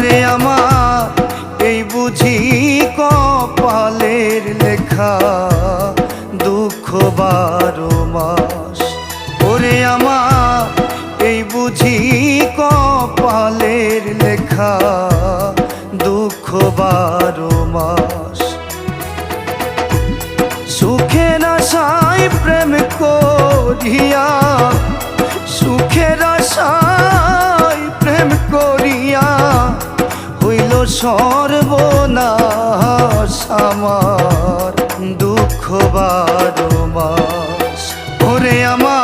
ওরে আমার এই বুঝি কপালের লেখা দুঃখ 12 মাস। ওরে আমার এই বুঝি কপালের লেখা দুঃখ 12 মাস। সুখের আশায় প্রেম করিয়া, সুখের আশায় প্রেম করিয়া হইল সর্বনাশ আমার দুঃখ 12 মাস। ওরে আমার